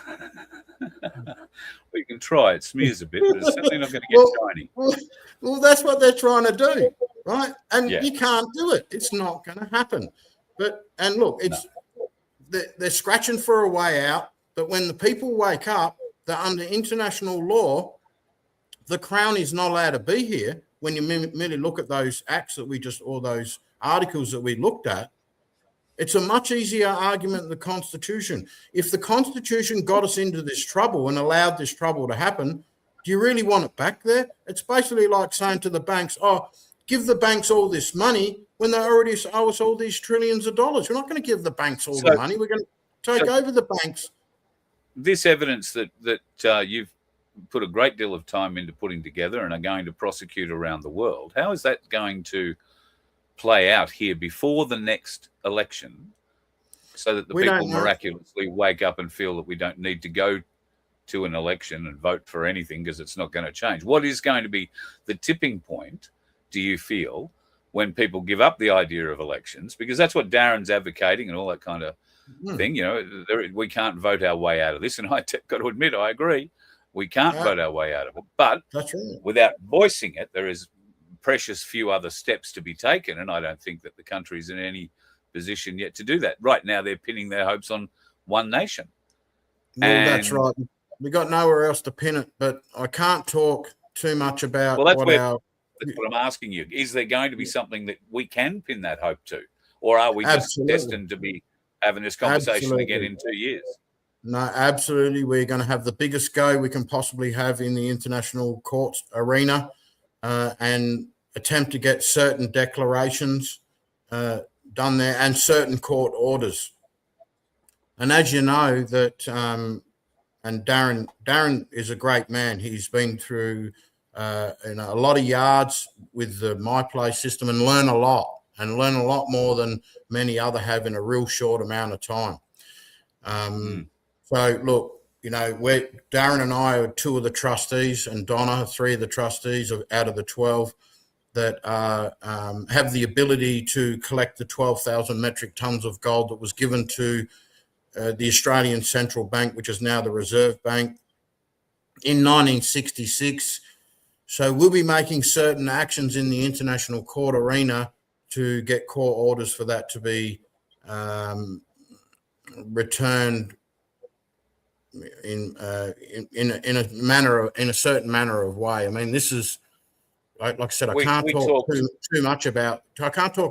Well, you can try. It smears a bit, but it's certainly not going to get shiny. Well, that's what they're trying to do, right? And you can't do it. It's not going to happen. And look, they're scratching for a way out, but when the people wake up, that under international law, the Crown is not allowed to be here. When you merely look at those acts or those articles that we looked at, it's a much easier argument than the Constitution. If the Constitution got us into this trouble and allowed this trouble to happen, do you really want it back there? It's basically like saying to the banks, give the banks all this money when they already owe us all these trillions of dollars. We're not going to give the banks all the money. We're going to take over the banks. This evidence that you've put a great deal of time into putting together and are going to prosecute around the world, how is that going to play out here before the next election so that the people miraculously wake up and feel that we don't need to go to an election and vote for anything because it's not going to change? What is going to be the tipping point, do you feel, when people give up the idea of elections? Because that's what Darren's advocating and all that kind of thing. We can't vote our way out of this. And I got to admit, I agree. We can't vote our way out of it. But without voicing it, there is precious few other steps to be taken. And I don't think that the country's in any position yet to do that. Right now, they're pinning their hopes on One Nation. Well, that's right. We got nowhere else to pin it, but I can't talk too much about that's what I'm asking you. Is there going to be something that we can pin that hope to? Or are we just destined to be having this conversation again in 2 years? No, absolutely. We're going to have the biggest go we can possibly have in the international courts arena and attempt to get certain declarations done there and certain court orders. And as you know, that and Darren is a great man. He's been through a lot of yards with the My Place system and learn a lot more than many other have in a real short amount of time. So look, Darren and I are two of the trustees, and Donna, three of the trustees out of the 12 that have the ability to collect the 12,000 metric tons of gold that was given to the Australian Central Bank, which is now the Reserve Bank, in 1966. So we'll be making certain actions in the international court arena to get court orders for that to be returned in a certain manner of way. I mean, this is like I said, I can't talk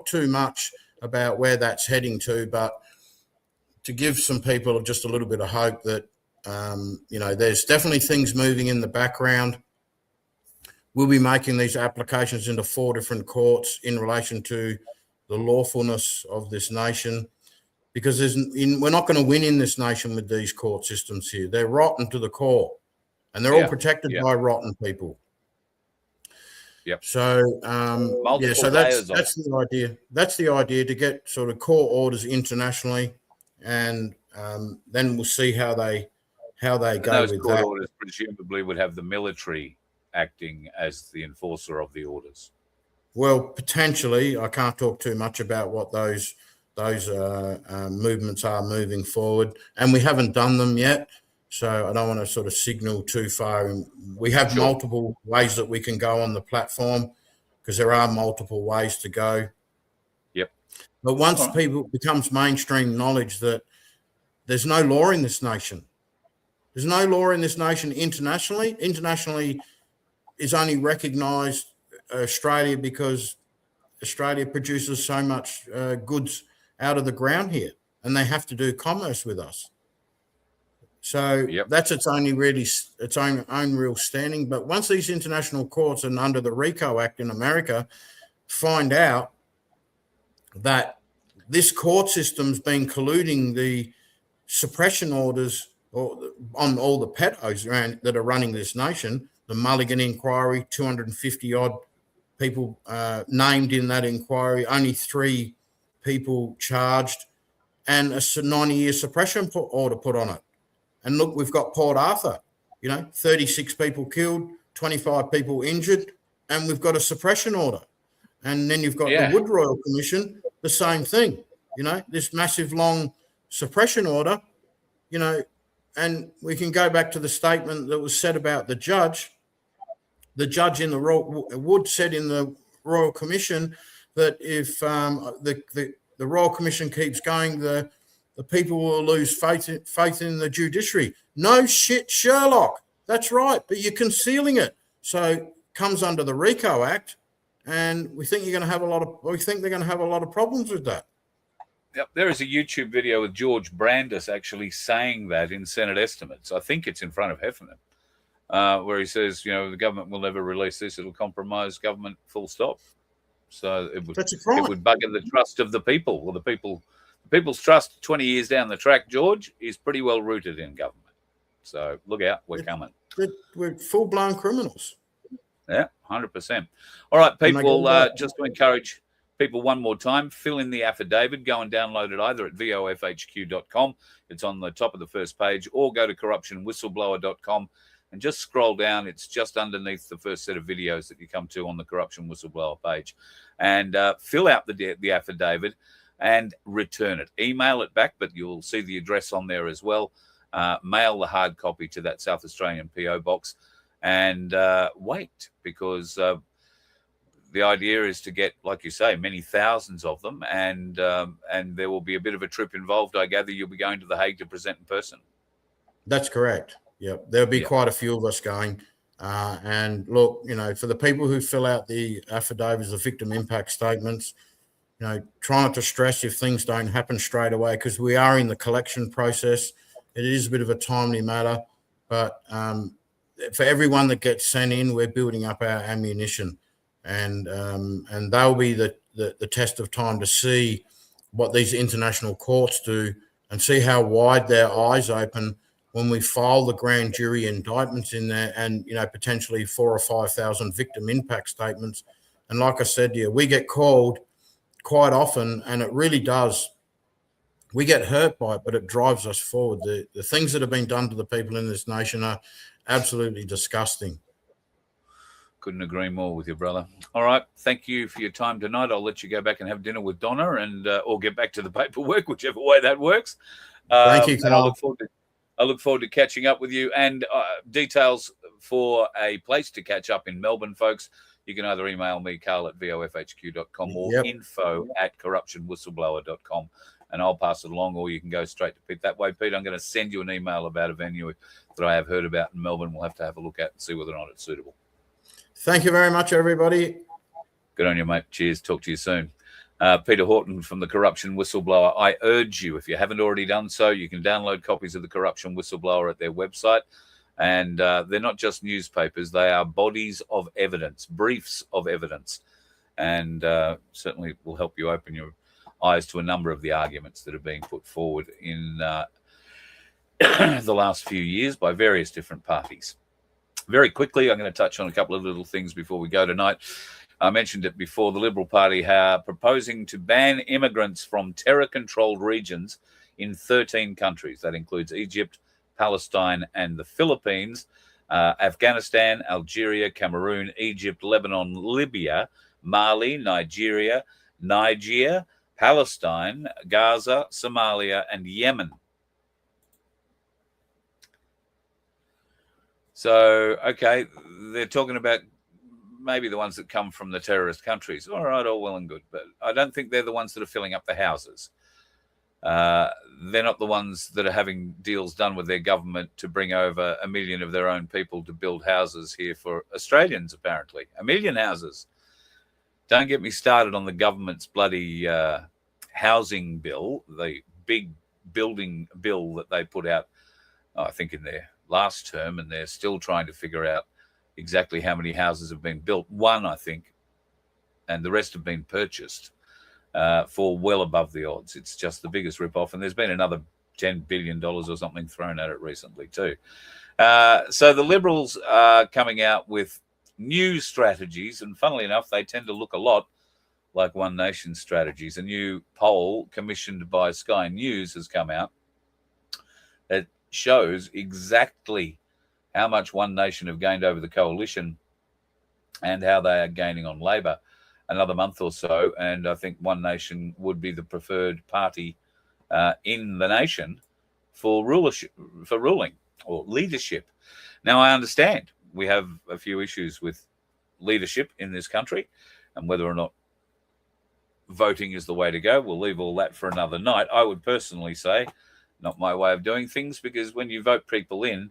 too much about where that's heading to, but to give some people just a little bit of hope that there's definitely things moving in the background. We'll be making these applications into 4 different courts in relation to the lawfulness of this nation, because we're not going to win in this nation with these court systems here. They're rotten to the core, and they're all protected by rotten people. Yep. So, so that's the idea. That's the idea, to get sort of court orders internationally, and then we'll see how they go those with court that. Orders presumably would have the military acting as the enforcer of the orders. Well, potentially. I can't talk too much about what those movements are moving forward, and we haven't done them yet, so I don't want to sort of signal too far. And we have multiple ways that we can go on the platform, because there are multiple ways to go. Yep. But once people becomes mainstream knowledge that there's no law in this nation, there's no law in this nation internationally. Internationally is only recognised Australia because Australia produces so much goods out of the ground here, and they have to do commerce with us. So that's its own real standing. But once these international courts and under the RICO Act in America find out that this court system's been colluding the suppression orders on all the pedos that are running this nation, the Mulligan inquiry, 250 odd people named in that inquiry, only 3 people charged, and a 90-year suppression order put on it. And look, we've got Port Arthur, 36 people killed, 25 people injured, and we've got a suppression order. And then you've got the Wood Royal Commission, the same thing, this massive long suppression order, and we can go back to the statement that was said about the judge. The judge in the Wood said in the Royal Commission that if the Royal Commission keeps going, the people will lose faith in the judiciary. No shit, Sherlock. That's right, but you're concealing it. So it comes under the RICO Act, and we think they're going to have a lot of problems with that. Yep, there is a YouTube video with George Brandis actually saying that in Senate estimates. I think it's in front of Heffernan, where he says, the government will never release this. It'll compromise government, full stop. So it would bugger the trust of the people. Well, the people's trust 20 years down the track, George, is pretty well rooted in government. So look out, we're coming. We're full-blown criminals. Yeah, 100%. All right, people, just to encourage people one more time, fill in the affidavit. Go and download it either at vofhq.com. It's on the top of the first page, or go to corruptionwhistleblower.com and just scroll down. It's just underneath the first set of videos that you come to on the Corruption Whistleblower page. And fill out the affidavit and return it. Email it back, but you'll see the address on there as well. Mail the hard copy to that South Australian PO box, and wait, because the idea is to get, like you say, many thousands of them, and there will be a bit of a trip involved. I gather you'll be going to The Hague to present in person. That's correct. Yep, there'll be quite a few of us going. And look, for the people who fill out the affidavits, the victim impact statements, try not to stress if things don't happen straight away, because we are in the collection process. It is a bit of a timely matter, but for everyone that gets sent in, we're building up our ammunition, and they'll be the test of time to see what these international courts do and see how wide their eyes open when we file the grand jury indictments in there, and potentially 4,000 or 5,000 victim impact statements. And like I said, we get called quite often, and it really does. We get hurt by it, but it drives us forward. The things that have been done to the people in this nation are absolutely disgusting. Couldn't agree more with you, brother. All right. Thank you for your time tonight. I'll let you go back and have dinner with Donna, and or get back to the paperwork, whichever way that works. Thank you, Carl. I look forward to catching up with you, and details for a place to catch up in Melbourne, folks, you can either email me, carl@vofhq.com, or info@corruptionwhistleblower.com, and I'll pass it along, or you can go straight to Pete that way. Pete, I'm going to send you an email about a venue that I have heard about in Melbourne. We'll have to have a look at and see whether or not it's suitable. Thank you very much, everybody. Good on you, mate. Cheers. Talk to you soon. Peter Horton from the Corruption Whistleblower. I urge you, if you haven't already done so, you can download copies of the Corruption Whistleblower at their website. And they're not just newspapers. They are bodies of evidence, briefs of evidence. And certainly will help you open your eyes to a number of the arguments that are being put forward in the last few years by various different parties. Very quickly, I'm going to touch on a couple of little things before we go tonight. I mentioned it before. The Liberal Party are proposing to ban immigrants from terror-controlled regions in 13 countries. That includes Egypt, Palestine, and the Philippines, Afghanistan, Algeria, Cameroon, Egypt, Lebanon, Libya, Mali, Nigeria, Niger, Palestine, Gaza, Somalia, and Yemen. So, okay, they're talking about maybe the ones that come from the terrorist countries. All right, all well and good, but I don't think they're the ones that are filling up the houses. They're not the ones that are having deals done with their government to bring over 1 million of their own people to build houses here for Australians, apparently. 1 million houses. Don't get me started on the government's bloody housing bill, the big building bill that they put out, I think, in their last term, and they're still trying to figure out exactly how many houses have been built. One, I think, and the rest have been purchased for well above the odds. It's just the biggest rip-off, and there's been another $10 billion or something thrown at it recently too. So the Liberals are coming out with new strategies, and funnily enough, they tend to look a lot like One Nation strategies. A new poll commissioned by Sky News has come out that shows exactly how much One Nation have gained over the coalition and how they are gaining on Labor. Another month or so, and I think One Nation would be the preferred party in the nation for ruling or leadership. Now, I understand we have a few issues with leadership in this country, and whether or not voting is the way to go, we'll leave all that for another night. I would personally say, not my way of doing things, because when you vote people in,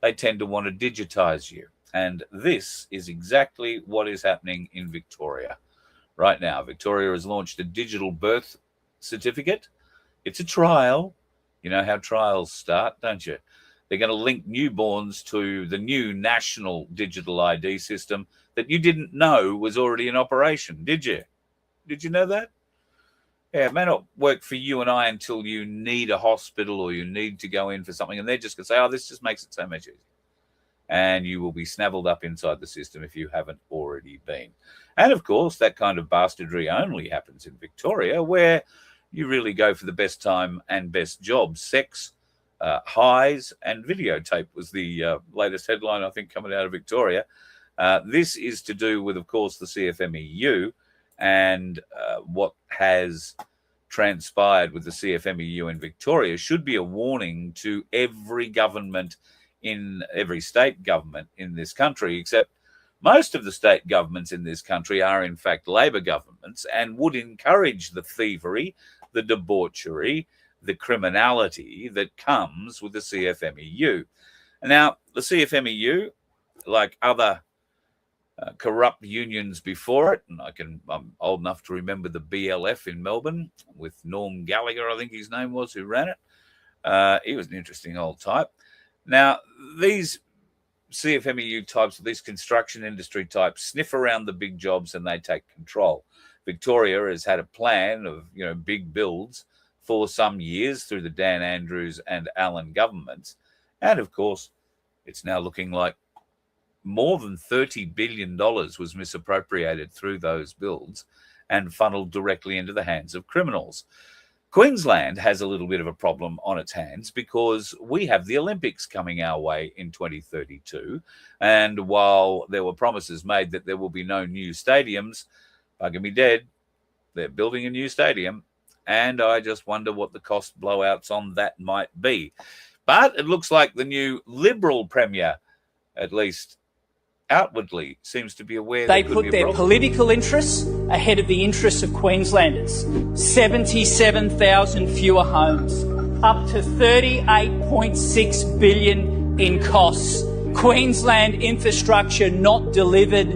they tend to want to digitize you. And this is exactly what is happening in Victoria. Right now, Victoria has launched a digital birth certificate. It's a trial. You know how trials start, don't you? They're going to link newborns to the new national digital ID system that you didn't know was already in operation, did you? Did you know that? Yeah, it may not work for you and I until you need a hospital or you need to go in for something, and they're just going to say, oh, this just makes it so much easier. And you will be snaveled up inside the system if you haven't already been. And, of course, that kind of bastardry only happens in Victoria, where you really go for the best time and best job. Sex, highs, and videotape was the latest headline, I think, coming out of Victoria. This is to do with, of course, the CFMEU and what has transpired with the CFMEU in Victoria should be a warning to every government in every state government in this country, except most of the state governments in this country are, in fact, Labor governments and would encourage the thievery, the debauchery, the criminality that comes with the CFMEU. Now, the CFMEU, like other corrupt unions before it, and I'm old enough to remember the BLF in Melbourne with Norm Gallagher, I think his name was, who ran it. He was an interesting old type. Now, these CFMEU types, these construction industry types, sniff around the big jobs and they take control. Victoria has had a plan of, big builds for some years through the Dan Andrews and Allen governments. And, of course, it's now looking like more than $30 billion was misappropriated through those builds and funneled directly into the hands of criminals. Queensland has a little bit of a problem on its hands because we have the Olympics coming our way in 2032. And while there were promises made that there will be no new stadiums, bugger me dead, they're building a new stadium. And I just wonder what the cost blowouts on that might be. But it looks like the new Liberal Premier at least outwardly, seems to be aware they put their political interests ahead of the interests of Queenslanders. 77,000 fewer homes, up to $38.6 billion in costs. Queensland infrastructure not delivered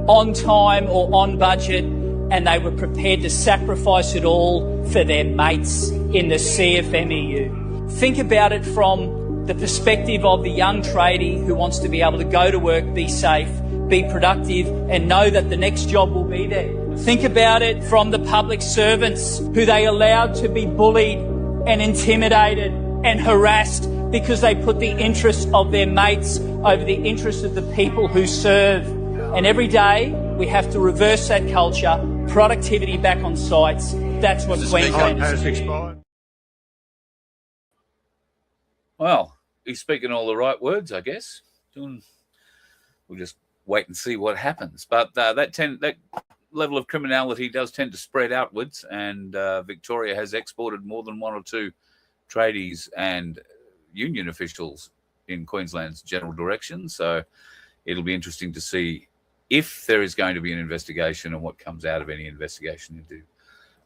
on time or on budget, and they were prepared to sacrifice it all for their mates in the CFMEU. Think about it from the perspective of the young tradie who wants to be able to go to work, be safe, be productive, and know that the next job will be there. Think about it from the public servants who they allowed to be bullied and intimidated and harassed because they put the interests of their mates over the interests of the people who serve. And every day we have to reverse that culture, productivity back on sites. That's what Queensland is. Well, he's speaking all the right words, I guess. We'll just wait and see what happens. But that level of criminality does tend to spread outwards, and Victoria has exported more than one or two tradies and union officials in Queensland's general direction. So it'll be interesting to see if there is going to be an investigation and what comes out of any investigation into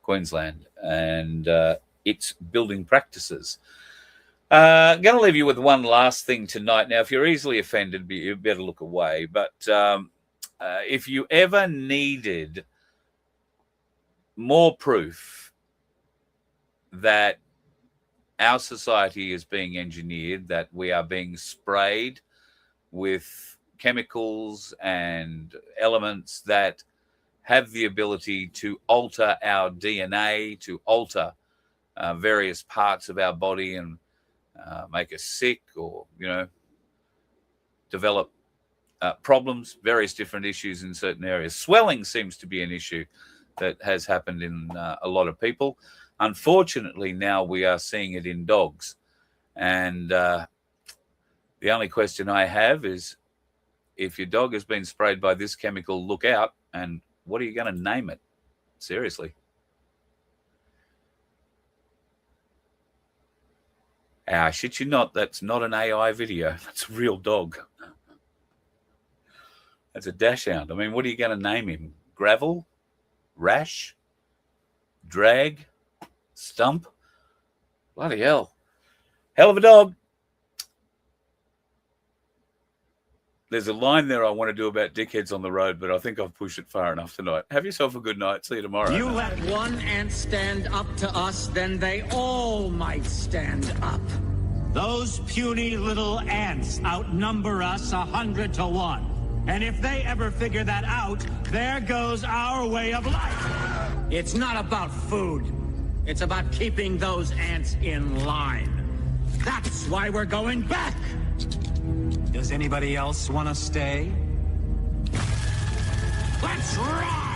Queensland and its building practices. I'm going to leave you with one last thing tonight. Now, if you're easily offended, you better look away. But if you ever needed more proof that our society is being engineered, that we are being sprayed with chemicals and elements that have the ability to alter our DNA, to alter various parts of our body and make us sick or, develop problems, various different issues in certain areas. Swelling seems to be an issue that has happened in a lot of people. Unfortunately, now we are seeing it in dogs. And the only question I have is, if your dog has been sprayed by this chemical, look out. And what are you going to name it? Seriously. I shit you not, that's not an AI video. That's a real dog. That's a dachshund. I mean, what are you going to name him? Gravel? Rash? Drag? Stump? Bloody hell. Hell of a dog. There's a line there I want to do about dickheads on the road, but I think I've pushed it far enough tonight. Have yourself a good night. See you tomorrow. You let one ant stand up to us, then they all might stand up. Those puny little ants outnumber us 100 to 1. And if they ever figure that out, there goes our way of life. It's not about food. It's about keeping those ants in line. That's why we're going back. Does anybody else want to stay? Let's rock!